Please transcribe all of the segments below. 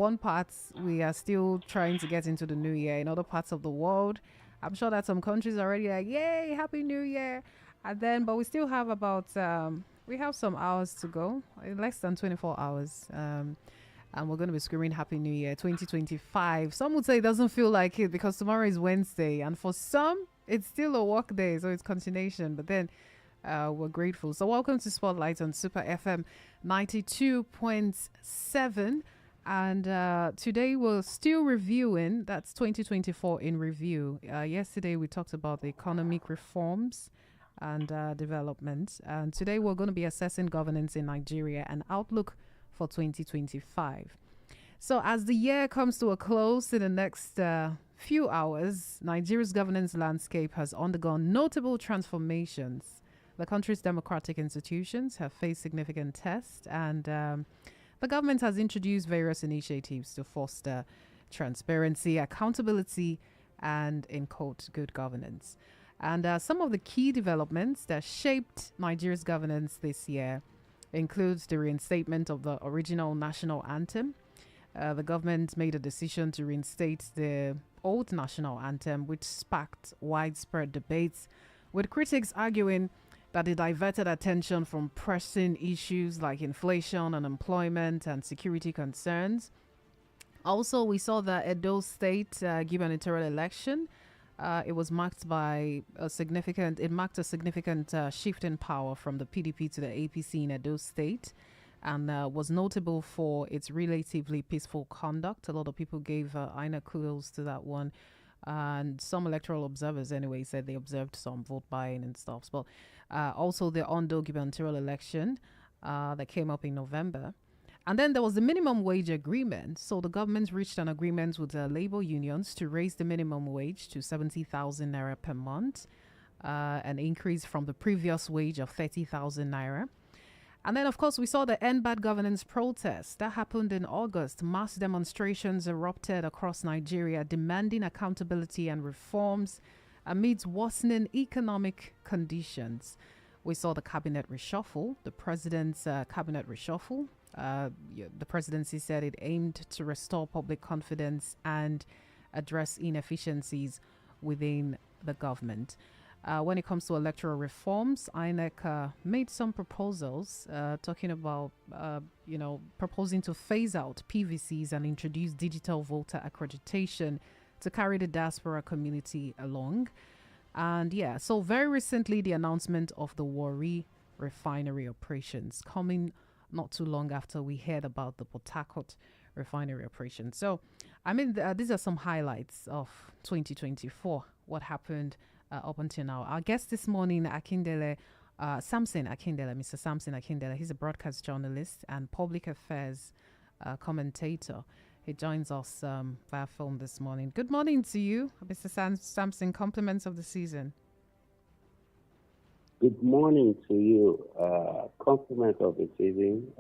one part, we are still trying to get into the new year. In other parts of the world, I'm sure that some countries are already like, "Yay, Happy New Year!" And then, but we still have about we have some hours to go, less than 24 hours. And we're going to be screaming Happy New Year 2025. Some would say it doesn't feel like it because tomorrow is Wednesday, and for some, it's still a work day, so it's continuation. But then we're grateful. So, welcome to Spotlight on Super FM 92.7. And today we're still reviewing, that's 2024 in review. Yesterday we talked about the economic reforms and development. And today we're going to be assessing governance in Nigeria and outlook for 2025. So, as the year comes to a close in the next few hours, Nigeria's governance landscape has undergone notable transformations. The country's democratic institutions have faced significant tests, and the government has introduced various initiatives to foster transparency, accountability, and, in quote, good governance. And some of the key developments that shaped Nigeria's governance this year includes the reinstatement of the original national anthem. The government made a decision to reinstate the old national anthem, which sparked widespread debates, with critics arguing that it diverted attention from pressing issues like inflation, unemployment, and security concerns. Also, we saw that Edo State gubernatorial election. It was marked by a significant. It marked a significant shift in power from the PDP to the APC in Edo State, and was notable for its relatively peaceful conduct. A lot of people gave INEC kudos to that one, and some electoral observers, anyway, said they observed some vote buying and stuff. But also the Ondo gubernatorial election that came up in November. And then there was the minimum wage agreement. So the government reached an agreement with the labor unions to raise the minimum wage to 70,000 naira per month, an increase from the previous wage of 30,000 naira. And then, of course, we saw the End Bad Governance protest that happened in August. Mass demonstrations erupted across Nigeria demanding accountability and reforms amidst worsening economic conditions. We saw the cabinet reshuffle, the president's cabinet reshuffle. The presidency said it aimed to restore public confidence and address inefficiencies within the government. When it comes to electoral reforms, INEC made some proposals talking about, proposing to phase out PVCs and introduce digital voter accreditation to carry the diaspora community along. And yeah, so very recently, the announcement of the Warri refinery operations coming not too long after we heard about the Port Harcourt refinery operation. So, I mean, these are some highlights of 2024, what happened up until now. Our guest this morning, Akindele, Samson Akindele, Mr. Samson Akindele, he's a broadcast journalist and public affairs commentator. He joins us via phone this morning. Good morning to you, Mr. Samson. Compliments of the season. Good morning to you. Compliment of the season.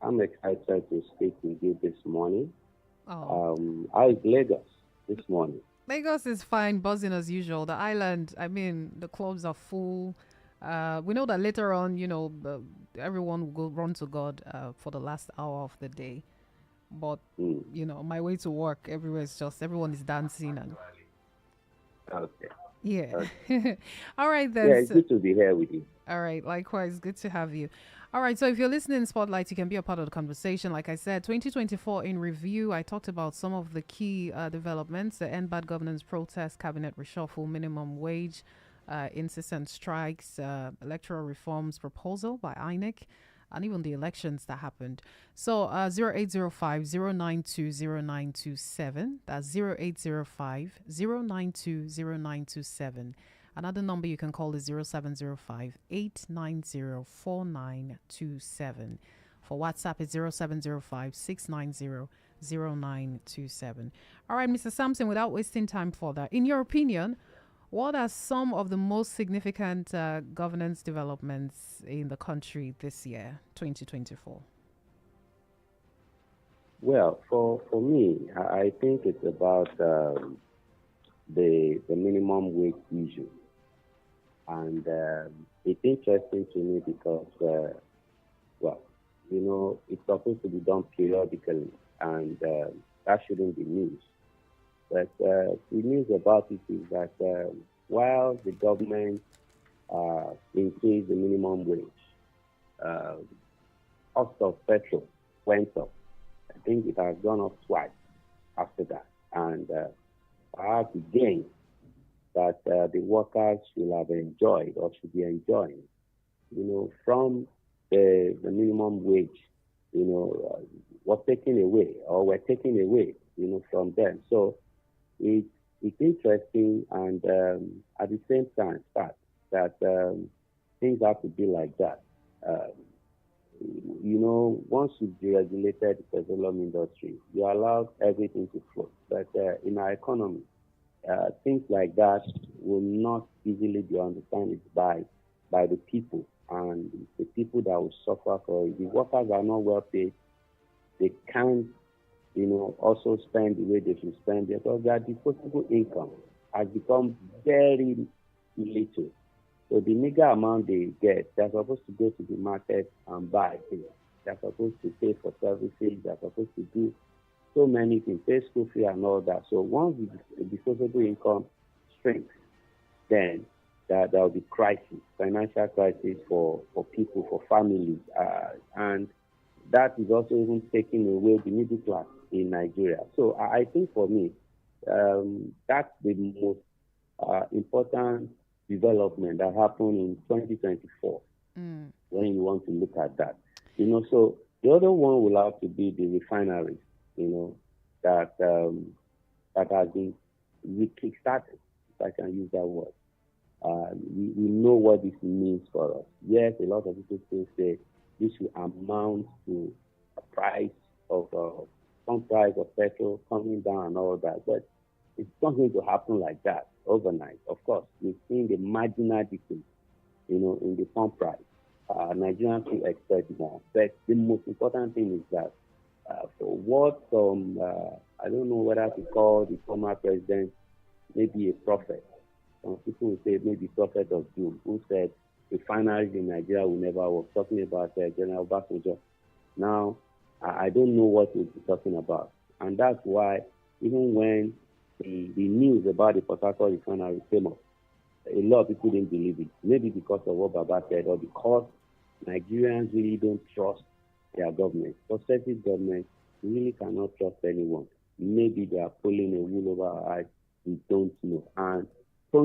I'm excited to speak with you this morning. How is Lagos this morning? Lagos is fine, buzzing as usual. The island, I mean, the clubs are full. We know that later on, everyone will go run to God for the last hour of the day. But, my way to work, everywhere is just, everyone is dancing. And Okay. yeah. All right, then. Yeah, it's good to be here with you. All right, likewise. Good to have you. All right, so if you're listening in Spotlight, you can be a part of the conversation. Like I said, 2024 in review, I talked about some of the key developments, the End Bad Governance protest, cabinet reshuffle, minimum wage, incessant strikes, electoral reforms proposal by INEC, and even the elections that happened. So 0805-092-0927. That's 0805-092-0927. Another number you can call is 0705-890-4927. For WhatsApp, it's 0705-690-0927. All right, Mr. Sampson, without wasting time further, in your opinion, what are some of the most significant governance developments in the country this year, 2024? Well, for me, I think it's about the minimum wage issue. And it's interesting to me because, it's supposed to be done periodically. and that shouldn't be news. But the news about it is that while the government increased the minimum wage, cost of petrol went up. I think it has gone up twice after that. And perhaps the gain that the workers should have enjoyed or should be enjoying, from the minimum wage, was taken away or were taken away, from them. So it's interesting, and at the same time, that things have to be like that. Once you've deregulated the petroleum industry, you allow everything to flow. But in our economy, things like that will not easily be understood by the people, and the people that will suffer for it. The workers are not well paid. They can't, also spend the way they should spend, because their disposable income has become very little. So the meager amount they get, they're supposed to go to the market and buy things. They're supposed to pay for services. They're supposed to do so many things, pay school fee and all that. So once the disposable income shrinks, then there will be crisis, financial crisis for people, for families. And that is also even taking away the middle class in Nigeria. So I think for me, that's the most important development that happened in 2024 when you want to look at that. So the other one will have to be the refineries, that has been kickstarted, if I can use that word. We know what this means for us. Yes, a lot of people still say this will amount to a price of some price of petrol coming down and all that, but it's not going to happen like that overnight. Of course, we've seen the marginal decrease, in the pump price. Nigerians will expect more. But the most important thing is that for what I don't know whether to call the former president maybe a prophet. Some people will say maybe prophet of doom, who said refineries in Nigeria will never work, talking about General Obasanjo. Now, I don't know what we'll be talking about. And that's why even when the news about the Port Harcourt refinery came up, a lot of people didn't believe it. Maybe because of what Baba said, or because Nigerians really don't trust their government. Successive government really cannot trust anyone. Maybe they are pulling a wool over our eyes. We don't know. And